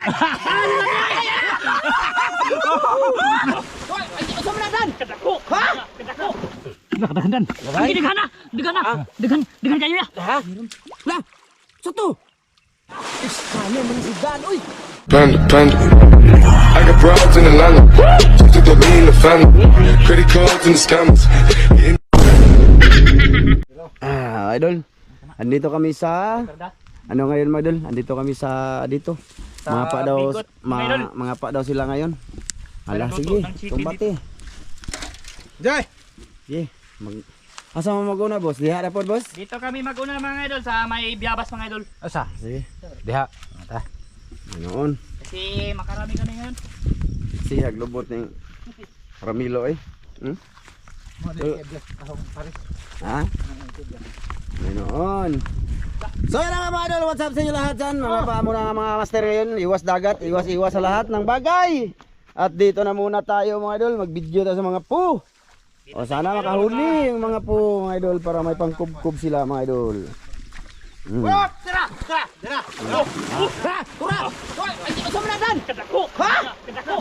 Asa man dan? Kadako. Ha? Kadako. Nakadahan. Lagi degan na. Degan kayo ya. Ha? La. Sa to. Kami man si Dan oy. Panda, panda. I got broads in Atlanta. Just took the lean, the family. Credit cards and the scammers. Idol. Andito kami sa ano ngayon, mga idol? Andito kami sa dito. Mga pa daw, Bigot, mga idol. mga pa daw sila ngayon. Ala, Nagluto sige. ng chicken Tumbate. Jay. Sige. Asa mo maguna, boss? Diha na po, boss? Dito kami maguna mga idol sa may biyabas mga idol. Asa? Sige. Diha. Ata. Ganoon. Kasi makarami kami ngayon. Si haglubot ng Ramilo eh. Hmm? Ha? Ganoon. So yun nga mga idol, what's up sa inyo lahat dyan? Mga paamo na mga master ngayon, iwas dagat, iwas sa lahat ng bagay. At dito na muna tayo mga idol, mag-video tayo sa mga po. O sana makahuli yung mga po mga idol para may pangkubkub sila mga idol. Tara! Tura! Hoy! Asa man dan? Kadako. Ha? Kadako.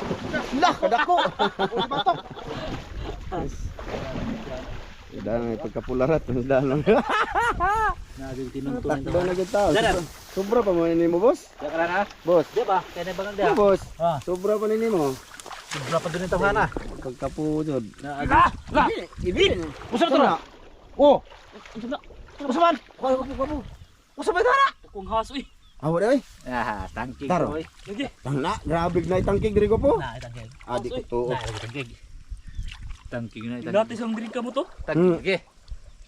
Lah, kadako. Batok. Udah may pagkapularat, udah lang. Takbo na kita. Sobra pa mo nini mo, boss? Dakara na. Boss. Di ba? Kaya bang Ano, boss? Ah. Sobra pa nini mo. Sobra pa din ito hana. Pagkapudod. La! Ibin. Usa to na. Oh. Usa man. Kamu. Usa ba dara? Kung haso eh. Awo dai. Ah, tangking Taro. boy. Lagi. Tangna, grabe na tangkig diri ko po. Nah, tangking. Adi ko to. Nah, tangking. Tangking na Dati sa drink ka mo to. Tangking. Okay.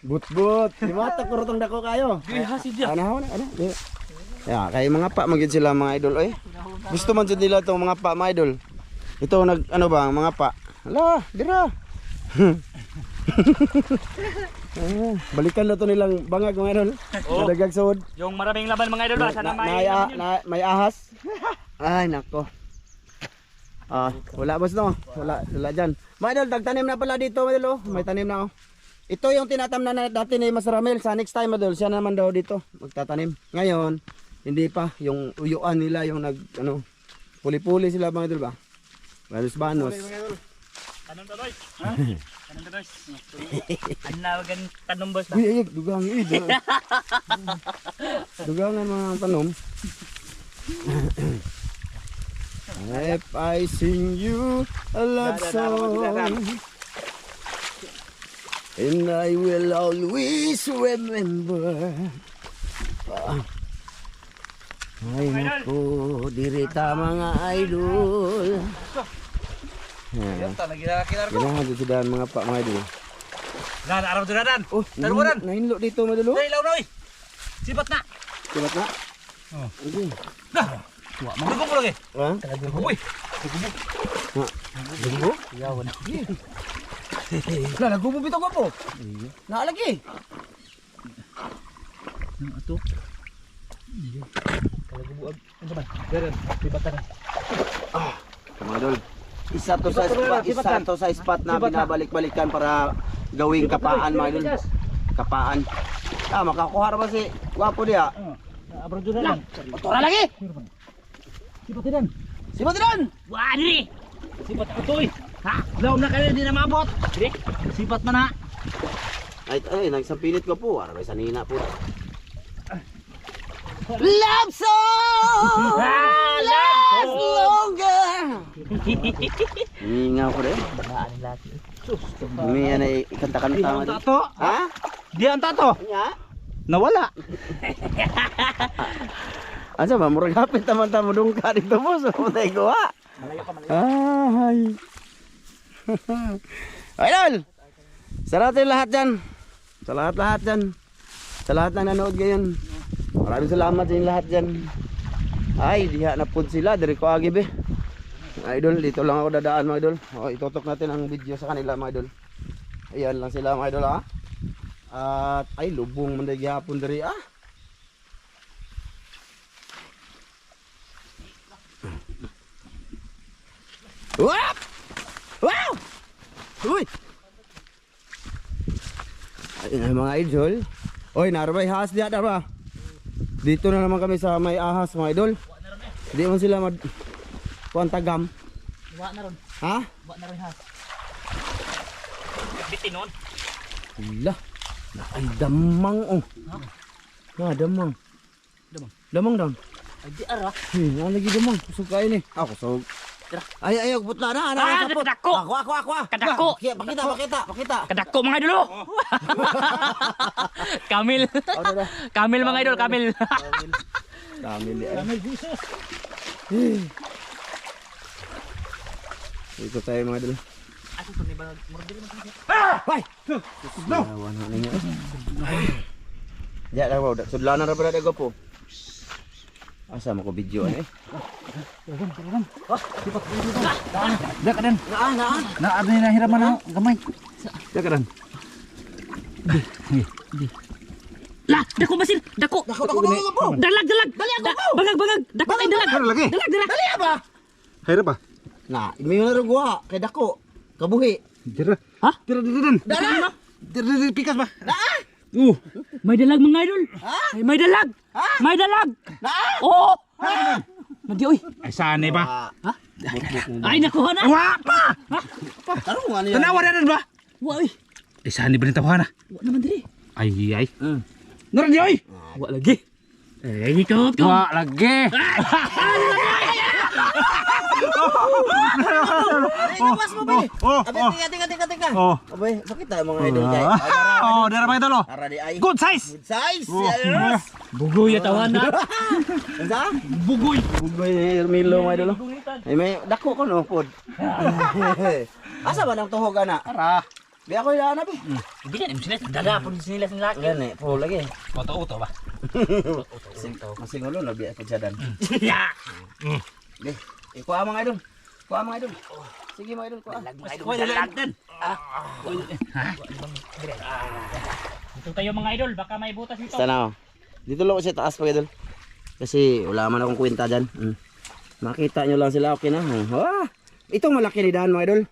But. Di mata ko rotong dako kayo. Di hasid ya. Ano. Ya, kay mga pa magid sila mga idol oy. Gusto man jud nila tong mga pa mga idol. Ito nag ano ba mga pa. Ala, dira. Balikan na to nilang bangag mga idol. Oh. Dagag sud. Yung maraming laban mga idol ba? Sana may laban yun. May ahas. Ay nako. Wala boss no. Wala diyan. Mga idol, tagtanim na pala dito mga idol. May tanim na oh. Ito yung tinatamnan na dati ni Mas Ramel sa next time idol. Siya naman daw dito magtatanim. Ngayon, hindi pa yung uyuan nila yung nag ano puli-puli sila mga idol ba. Banos. Tanong to boy. Ha? Tanong to boy. Ano nawagan tanong boss ba? Uy, dugang dugangan mga tanom. If I sing you a love song, and I will always remember. Ay naku, dirita mga idol. Yan ta lagi na kinar ko. Ganahan dito daan mga pa mga idol. Dan arab tu dan. Oh, Taruran. nahinlo dito mga idol. Dai law na oi. Sipat na. Sibat na. Oh. Okay. Dah. Tuwa man ko lagi. Ha? Uy. Dugo? Yawan. Lah, nagubo bitaw ko po. Naalagi. Ato. Kalau bubuag. Ano ba? Deren, sibatan. Mga idol, isa to sa spot na binabalik-balikan para gawing kapaan mga idol. Kapaan. Makakuha ba si Wapo dia? Abro dan. Tora lagi. Sibatan. Sibatiran. Wah, diri. Sipat ato oi. Ha, laom na kayo di na maabot. Diri. Sipat man na. Ay, nagsapilit ko po. Arabay sanina po. Love song! Last longer! Hingaw ko rin. Daan lagi. Sus. May yan ay ikanta-kanta Di mo ang din. tato. Ha? Di ang tato. Nga? Nawala. Asa ba? Murag hapit taman-tamo dong ka dito mo. So, matay ko ha. Ay. Idol! Sa natin lahat dyan. Sa lahat dyan. Sa lahat na nanood ngayon. Maraming salamat sa inyo lahat dyan. Ay, diha na po sila. Dari ko agib eh. Idol, dito lang ako dadaan mga idol. O, itutok natin ang video sa kanila mga idol. Ayan lang sila mga idol ha. At ay, lubong manday gihapon dari ah. Wap! Wow! Uy! Ayun mga idol. Oy, narabay ahas diya ba? Dito na naman kami sa may ahas mga idol. Hindi man sila kuan tagam. Wa na ron. Ha? Wa na ron has. Bitin nun. Ila. Ay damang oh. Ha, damang. Damang daw. Ay di ara. Ano lagi damang? Kusog kayo ni. Ako kusog. Ay, putla na. kadako. Ako. Kadako. Pakita. Kadako mga idol. Oh. Kamil. Kamil mga idol, Kamil. Kamil di ay. Kamil Jesus. Ikot tayo mga idol. Ako to ni ba murder mo. Hoy! No! Awan na ninyo. Ya, daw, sudlanan ra pala dago po. Asa mo ko video eh? Dak dan. Naan. Na ada na hiraman na gamay. Dak dan. La, dako basil, dako. Dako. Dalag. Bangag. Dako kay dalag. Lagi. Dalag. Dali ba? Hayra ba? Nah, may na ro gua kay dako. Kabuhi. Dira. Ha? Dira dan. Dara. Dira pikas ba? May dalag mga idol. May dalag. May dalag. Oo. Nadi oy. Ay sane ba? Ha? Ay nakuha na. Wa pa. Tarungan niya. Tanawa na ba? Wa oy. Ay sane ba nitawa na? Wa naman diri. Ay. Naran di oy. Wa lagi. Eh, ikot ko. Wa lagi. Mas mo ba? Abi, tingka. Oh. Abay, pakita mga idol kay. Oh, dara ba ito lo? Tara di ay. Good size. Good size. Oh. Yes. Bugoy tawan na. Unsa? Bugoy. Bugoy ni Hermilo mga idol. Ay may dako ko no pod. Asa ba nang tuhog ana? Tara. Di ako ilaan abi. Hindi na sila dada pun sila sa laki. Yan eh, po lagi. Auto ba? Kasi ngulo na biya ko jadan. Ya. Di, ikuha mga idol. Kuha mga idol. Sige mga idol, kuha. Dalag din. Ito tayo mga idol, baka may butas dito. Sana oh. Dito lang ako sa taas mga idol. Kasi wala man akong kwenta dyan. Makita nyo lang sila, okay na. Itong malaki ni Dan mga idol.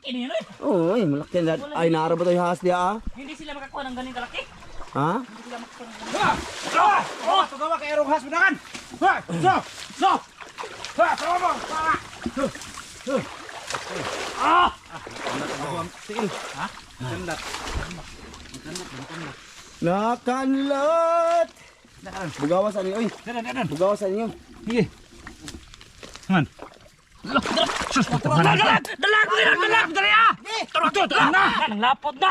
Ini yun. Oo, ay malaki na. Ay, naara ba tayo haas diya ah? Hindi sila makakuha ng galing kalaki. Ha? Hindi sila makakuha ng galing. Oh, tugawa kay erong has bidangan. Ha, so. Ha, tama. Nakanlot! Bugawas sa inyo, oy. Dan. Bugawas sa inyo. Sige. Man. Dalag! Dali ah! Dalag na! Lapot na!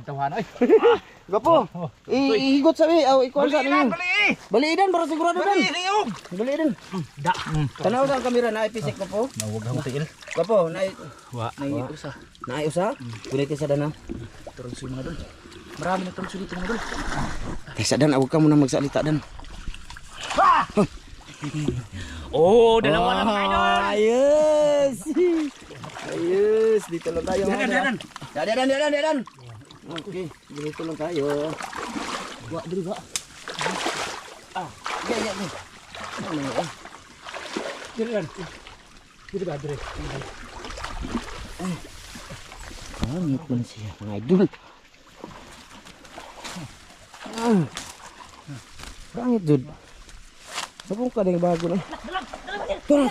Tawahan ay. Gapo. Ihigot sa iyo. Ikuha sa inyo. Bali. Baliidan para sigurado dan. Liog. Baliidan. Da. Tanaw sa kamera na ipisik ko po. Nawag ang tiil. Gapo, na Wa. Usa. usa. Kuniti sa dana. Turun sulit mga dol. Marami na turun sulit mga dol. Tesa dan, awag ka muna magsalita dan. Oh, dalawa na mga idol. Ayos. Ayos, dito lang tayo. Dan. Dan. Okay, dito lang tayo. Wa diri ba? Ya. Diri ba dire. Pangit man siya, mga idol. Pangit, Jud. Sabong ka na yung bago na. Tura,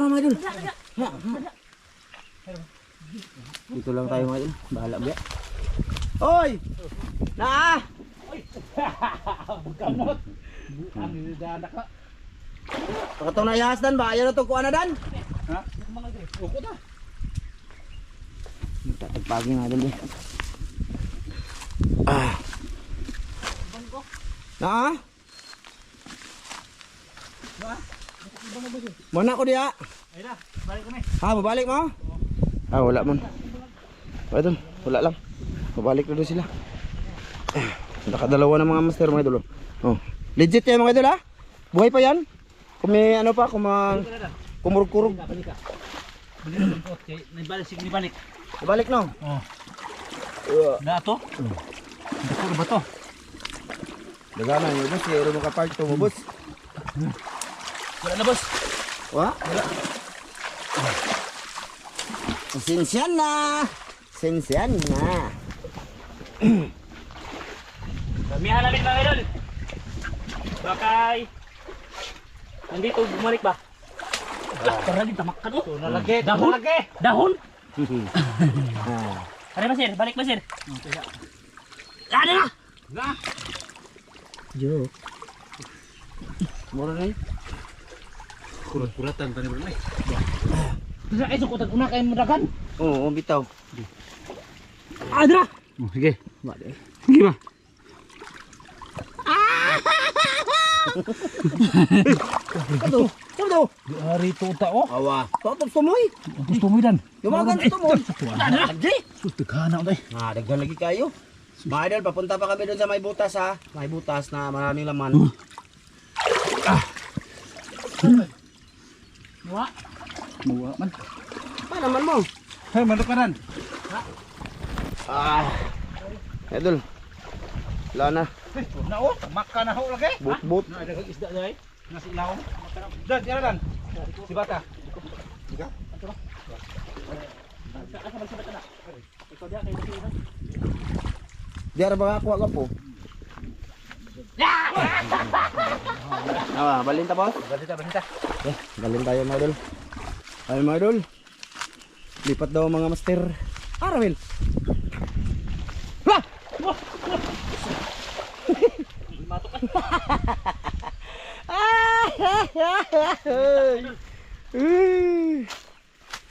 mga idol. Dito lang tayo, mga idol. Bahala ba? Hoy! Naa! Kamot. Ang dada ka. Pakataw na ihas dan ba? Ayan na ito, kuha na dan. Ha? Mga dire. Uko ta. Tatagpagin nga din eh. Naa? Mana ko dia? Ay na, balik kami. Ha, babalik mo? Wala man. Ito, wala lang. Babalik na doon sila. Nakadalawa ng mga master mga idol. Oh. Legit yan mga idol ha? Buhay pa yan? Kung may ano pa, kumurug-kurug. Balik ang pot kay nibalik. Babalik no? Oh. Na to? Dako ba to? Dagana nyo boss, yero mo kapark to mo boss. Wala na boss. Wah? Sensyan na. Damihan namin mga idol. Bakay. Nandito, bumalik ba? Tara din, tamak ka no? Nalagi, Dahon? nalagi. Dahon? Ano ba sir? Balik ba sir? Ano na? Na. Joke. Mura na yun. Kurat-kuratan tani bro. Bisa ay sukutan una kay mudagan. Oo, bitaw. Adra. Oh, sige. Bade. Sige ba? Kato, kato. Ari tuta oh. Awa. Totoo sumoy. Gusto mo dan. Yumagan sa tumon. Adra. Tegana day. Ah, daghan lagi kayo. Mga idol, papunta pa kami doon sa may butas ha. May butas na maraming laman. Wa. Buwa man. Pa naman mo. Hay manok kanan. Ah. Idol. Wala na. Na oh, maka na ho lagi. But. Na dagang isda day. Nasi ilaw. Dan, tira dan. Si bata. Diara ba ako po? Ah, balin ta boss. Balita. Balin tayo mga idol. Ay mga idol. Lipat daw mga master. Aramil. Ha!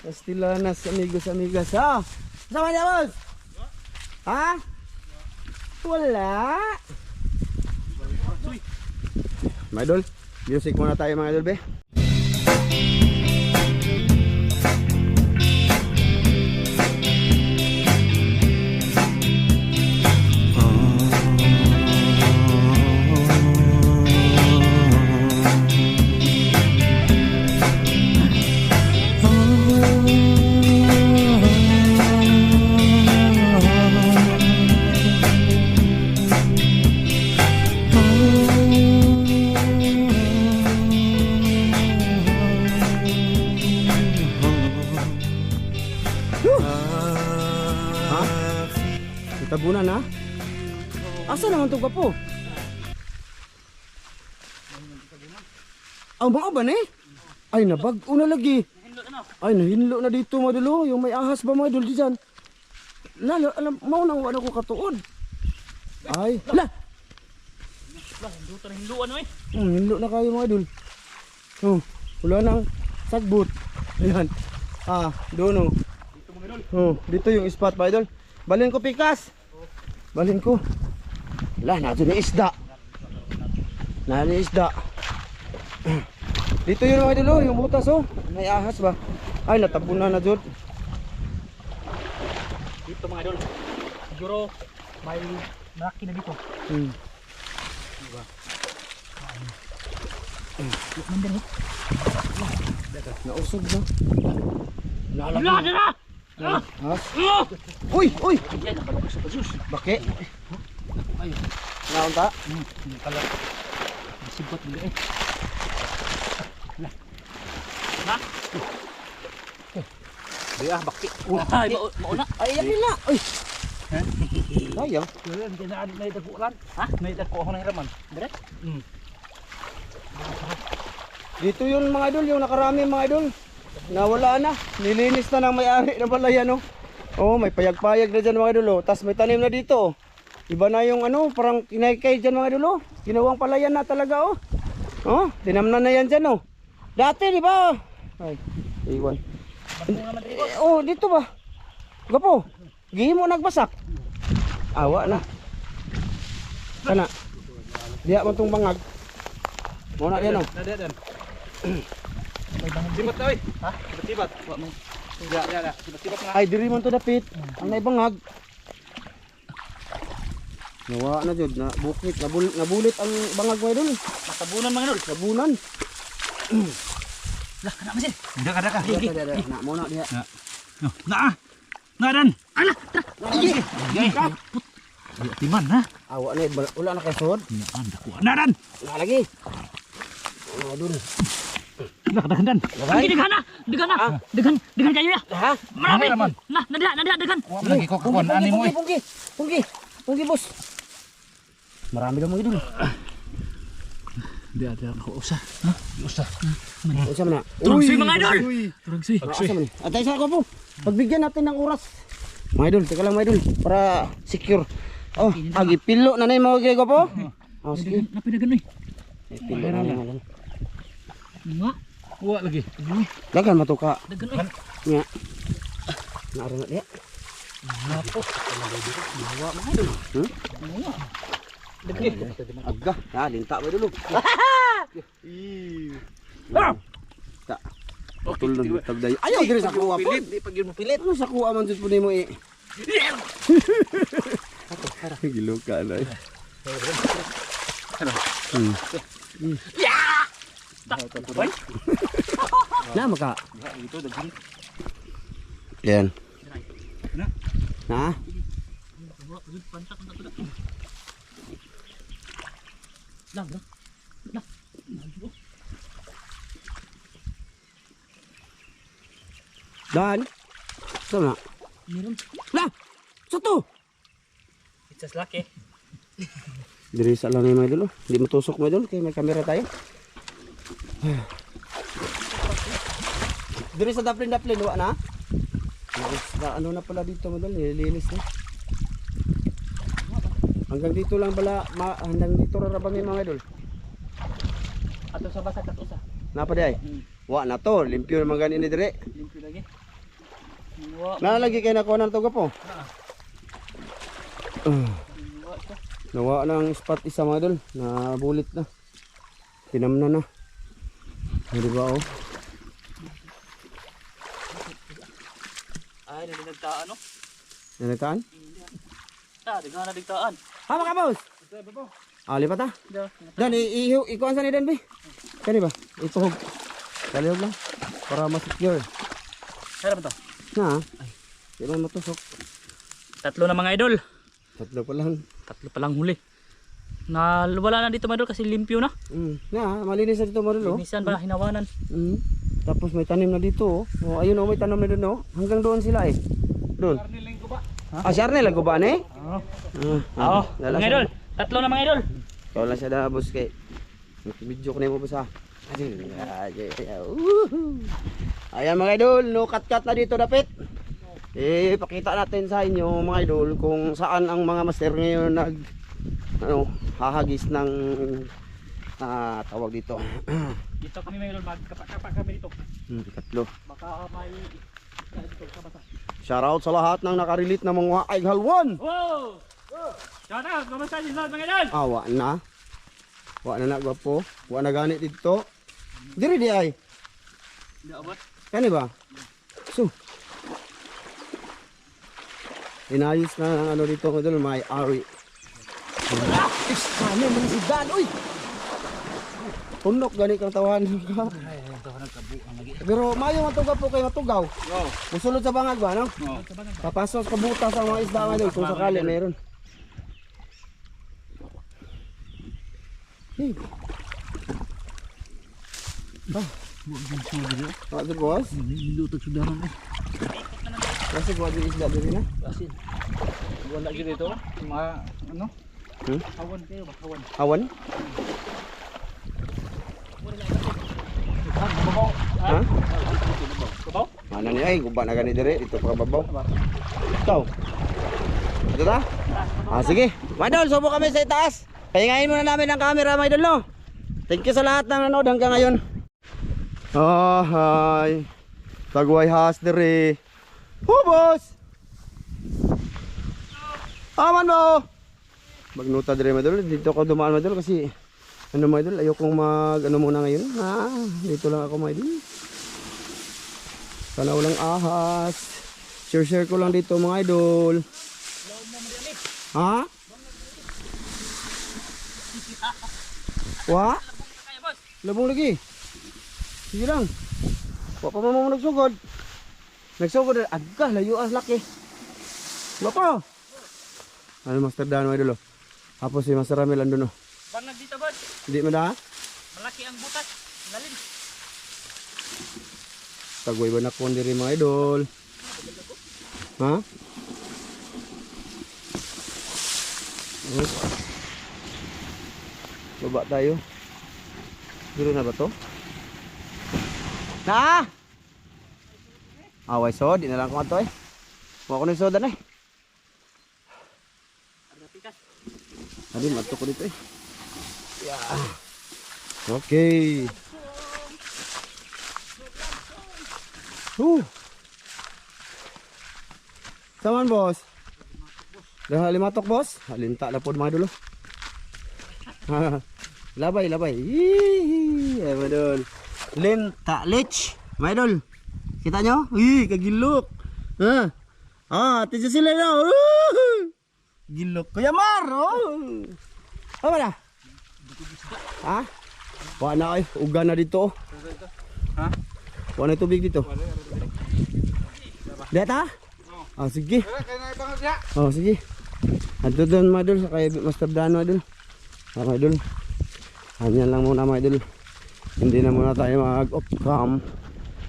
Castellanas, amigos, amigas. Ha? Sama niya, boss? Ha? Wala. Mga idol, music muna tayo mga idol, be. Tabunan ha? Asa naman itong kapo? Ang mga ba eh? Ay nabag-o na lagi. Ay nahinlo na dito mga dulo. Yung may ahas ba mga dulo dyan? Lalo, alam, mau nang wala ko katuod. Ay, hala! Hindu ano eh? Hinlo na kayo mga dulo. Oh, wala nang sagbot. Ayan. Ah, doon oh. Oh, dito yung spot mga idol. Balin ko pikas. Balin ko. Wala, nato na isda. Nani isda. Dito yun mga idol, yung butas oh. May ahas ba? Ay, natapunan na dyan. Dito mga idol. Siguro may malaki na dito. Nausog na. Wala na! Ahas. Uy, uy! Baki. Naon ta? Sibot nila eh. Di ah bakti. Ay, mauna. Ay, yan nila. Uy! Sayang. Kuya, hindi na na itagulan. Ha? Na itagu ako ng hiraman. Beres? Dito yun mga idol, yung nakarami mga idol. Nawala na. Nilinis na ng may-ari na balayan oh. Oh, may payag-payag na dyan mga idol oh. Tapos may tanim na dito oh. Iba na yung ano, parang kinaykay dyan mga idol oh. Ginawang palayan na talaga oh. Oh, tinamnan na yan dyan oh. Dati di ba? Ay, iwan. Oh, dito ba? Gapo. Gihi mo nagbasak. Awa na. Kana. Diya mo tong bangag. Muna yan oh. Dan. Sibat na oy. Ha? Sibat. Wa mo. Ya. Sibat nga. Ay, diri man to dapit. Ang naibangag. Nawa na jud na bukit, nabulit ang bangag mo idol. Matabunan mga idol. Tabunan. Lah, kana masin. Daka. Na mo na diha. Na. Na dan. Ala, Sige. Ay, timan ha. Awa na wala na kay sod. Na dako. Na dan. Na lagi. Idol. Dan. Degan kayo ya. Ha? Marami. naman. Nah, nada degan. Wa lagi ko kakuan ani mo. Punggi, boss. Marami daw mo idol. Di ako usa. Usa. Usa man na. Turog Uy, si mga idol. uy. Turog si. Asa man ni? Atay sa ko po. Pagbigyan natin ng oras. Mga idol, teka lang mga idol para secure. Oh, agi pilo na nay mo kay ko po. Oh, sige. Napinagan oy. Pilo na lang. Nga. Wa lagi. Dagan matuka. Dagan oy. Nya. Naaro na dia. Napo. Bawa mga idol. Nga. Aga, ha, linta ba dulu? Tak. Tulog tabday. Ayaw diri sa kuha po. Di pag yun mo pilit. Ano sa kuha man jud po nimo eh. Gilo ka na. Oy. Na maka. Ito daghan. Yan. Na. Na. Lang. Dan. Sama. Meron. Lah. Satu. It's just lucky. Diri sa lang ni mga idol. Hindi matusok mga idol kay may kamera tayo. Diri sa daplin wa na. Ano na pala dito mga idol, nililinis na. Hanggang dito lang bala, hanggang dito rarabang yung mga idol. Ato sa basa kat usa. Napa di ay? Wa na to, limpyo naman ganin ni dire. Limpyo lagi. Wa. Nalagi kay nakuha ng tuga po. Nawa na ang spot isa mga idol, na bulit na. Tinamna na. Hindi ba oh? Ay, nagtaan no. Nanakaan? Daghan na digtaan. Ha mga boss! Lipat ha? Dan, ikuan sa ni Dan ba? Kani ba? Ituhog. Kalihog lang. Para mas-secure. Kaya ba to? Na, di man matusok. Tatlo na mga idol. Tatlo pa lang. Tatlo pa lang huli. Na wala na dito mga idol kasi limpyo na. Na, malinis na dito mga idol. Linisan para hinawanan. Tapos may tanim na dito. Oh, ayun oh, may tanim na doon oh. Hanggang doon sila eh. Doon. Si Arnel lang guba ni? Oo. Mga idol. Tatlo na mga idol. Ikaw lang siya na boss kay. Video ko na mo basa. Ayan mga idol, no cut na dito dapit. Pakita natin sa inyo mga idol kung saan ang mga master ngayon hahagis ng tawag dito. Dito kami mga idol, magkapak kami dito. Tatlo. Baka may dito sa basa. Shoutout sa lahat ng nakarelate na mga halwan. Wow! Shout out! Kamusta niyo lahat mga idol? Wa na. Wa na gwapo. Wa na ganit dito. Diri di ay. Hindi abot. Kani ba? So. Inayos na ang ano dito ko doon, may ari. Ano man si Dan, uy. Tunok gani kang tawahan ka. Pero mayo matugaw po kay matugaw. Musulod sa bangag ba, no? Papasok sa butas ang mga isda nga doon kung sakali meron. Hey. Ano boss? Lutog sudaran eh. Kasi buwan yung isda dito na. Asin. Wala lagi dito. Mga ano? Hawan kayo ba? Hawan. Awan? Ha? Kabaw? Mana ni ay, guba na gani dire dito pa babaw. Ikaw. Dito ta? Sige. Madol, subo kami sa itaas. Pahingayin muna namin ang camera, mga idol, no? Thank you sa lahat ng nanood hanggang ngayon. Hi. Tagway has dire. Boss. Aman mo. Magnuta dire, mga idol. Dito ako dumaan, mga idol, kasi ano, mga idol, ayokong mag ano muna ngayon. Dito lang ako, mga idol. Sana walang ahas. Share ko lang dito, mga idol. Ha? Wa? Labong lagi. Sige lang. Wa pa mo nagsugod. Nagsugod agka layo as laki. Wa pa. Ano Master Dan mga idol. Tapos si Master Ramil andun oh. Bang dito boss. Hindi mo da? Malaki ang butas. Lalim. Tagway ba na kon diri mga idol? Ha? Baba tayo. Dili na ba to? Na! Away so, di na lang ko ato eh. Kuha ko ng soda na eh. Adi, mato ko dito eh. Yeah. Okay. Saman boss? Dah limatok boss? Halinta na po mga dulo. Labay, labay. Hihihi. Ay, madol. Linta, lich. Mga idol. Kita nyo? Ih, kagilok. Tiyo sila na. Gilok. Kuya Mar. Apa na? Ha? Wala na kayo. Uga na dito. Ha? Wala na tubig dito. Lihat ha? Oh, sige. Oh, sige. Ato doon mga idol. Sa kay Master Dano idol. Mga idol. Hanya lang muna mga idol. Hindi na muna tayo mag-off cam.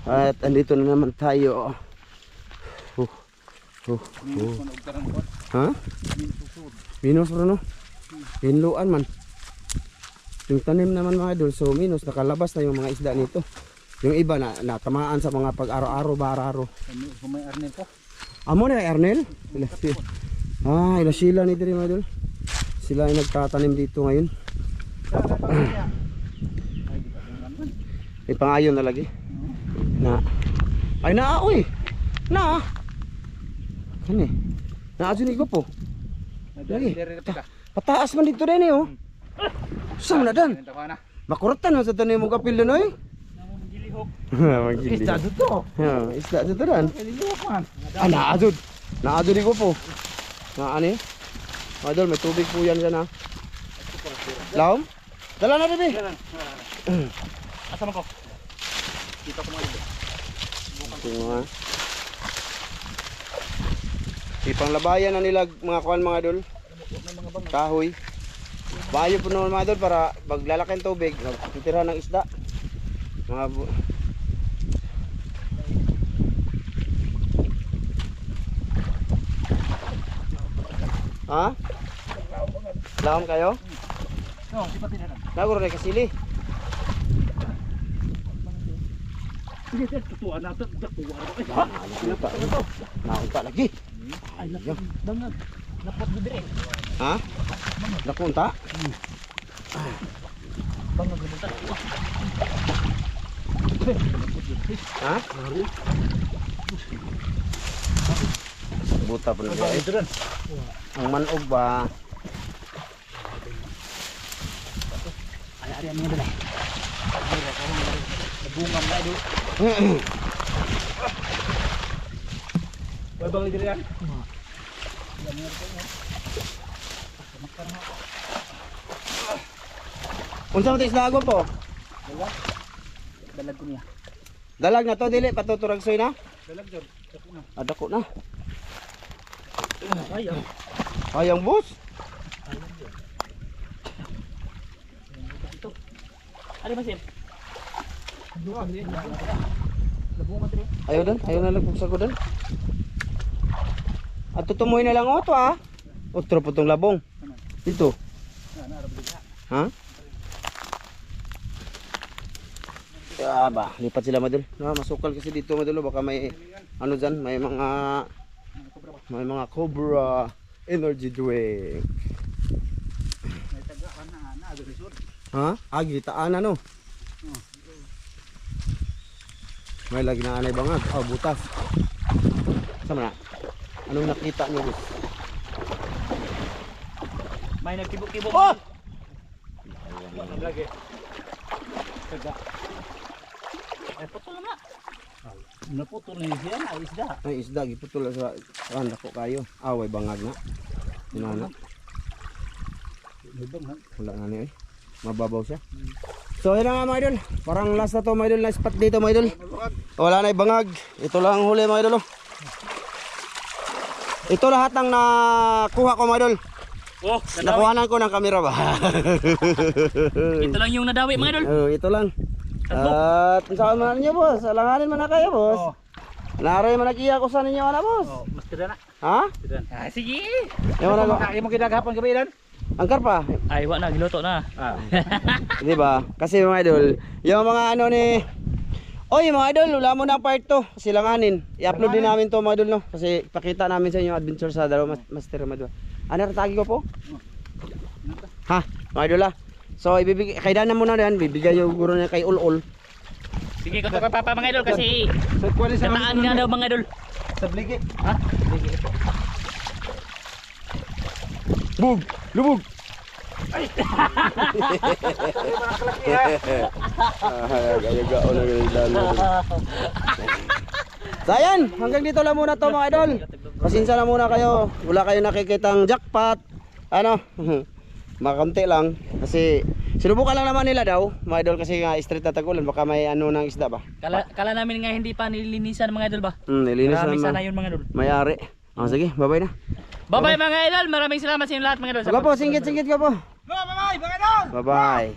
At andito na naman tayo. Ha? Minus bro no? Hinluan man. Yung tanim naman mga idol. So minus nakalabas na yung mga isda nito. Yung iba na natamaan sa mga pag-araw-araw, bararo. May Arnel ko. Amo na Arnel? Ila sila ni diri mga idol. Sila ay nagtatanim dito ngayon. May pangayon na lagi. Na. Ay naaoy. Na. Kani. Naadyo ni po. Lagi. Pataas man dito din eh oh. Saan na dan? Makuratan mo sa tanim mo kapil doon oy. Isda dito. Isda dito dan. Naadyo. Naadyo ni po. Na ani? Idol, may tubig po yan dyan ha. Laom? Dala na rin eh. Asa mo ko? Dito ko mga dito. Ito nga. Ipang labayan na nila mga kuhan mga idol. Kahoy. Bayo po naman mga idol para maglalaki ang tubig. Titira ng isda. Mga ha? Laom kayo? No, di pa tinaran. Naguro na kasili. Hindi sir, tutuan na ito. Naunta lagi. Ay, bangag. Napot mo dire. Ha? Nakunta? Bangag mo ta. Ha? Buta pa na siya. Ang manog ba? Ari ang mga dala. Nabungam na ito. Wala bang dire yan? Unsa mo isda ako po? Dalag ko niya. Dalag na to dili patuturag soy na? Dalag jud. Dako na. Adako na. Ayaw. Ayang boss. Ari masim. Ayaw na lagpugsa ko dan. At tutumoy na lang o to ah. Otro putong labong. Dito. Ha? Ya ba, lipat sila madul. Masukal kasi dito madul baka may ano diyan, may mga cobra energy drink. Ha? Agi taan ano? May lagi na anay bangag. Oh, butas. Sama na. Anong nakita niyo, boss? May nagkibok-kibok. Oh! Lagi. Taga. Ay putol na. Naputol na siya na isda. Ay isda giputol sa kanda ko kayo. Away bangag na. Inana. Wala na ni eh. Mababaw siya. So yun na nga mga idol. Parang last na to mga idol na spot dito mga idol. Wala na bangag. Ito lang ang huli mga idol. Ito lahat ng nakuha ko mga idol. Oh, Nakuhanan ko ng kamera ba? Ito lang yung nadawi mga idol. Oh, ito lang. At saan man niyo boss? Alanganin man na kayo boss. Naroy man nagiya ko sa ninyo ana boss. Oh, mas tira na. Ha? Ah, sige. Yung Ano ano ko? Kaya mo kinaghapon gabi dan? Angkar pa. Ay, wa na, giluto na. Di ba? Kasi mga idol, yung mga ano ni Oy mga idol, wala mo na ang part 2 silanganin. I-upload din namin to mga idol no. Kasi ipakita namin sa inyo yung adventure sa Dalawa Master Madwa. Ano tagi ko po? Ha, mga idol ah. So ibibigay kay Dana muna yan, bibigay yung guro niya kay Ulol. Sige ko pa mga idol kasi Sa kwali sa kataan nga daw mga idol. sa bligi. Ha? Bug, lubog. Gaya-gao na ganyan. So ayan, hanggang dito lang muna to mga idol. Pasensya na muna kayo. Wala kayo nakikitang jackpot. Ano? Makunti lang. Kasi sinubukan lang naman nila daw mga idol kasi nga street na tagulan. Baka may ano ng isda ba? Kala namin nga hindi pa nilinisan mga idol ba? Nilinis Marami naman. sana yun mga idol. May-ari. Sige, bye-bye na. Bye-bye mga idol. Maraming salamat sa inyo lahat mga idol. Sige po, singit-singit ka po. Bye-bye, mga idol. Bye-bye.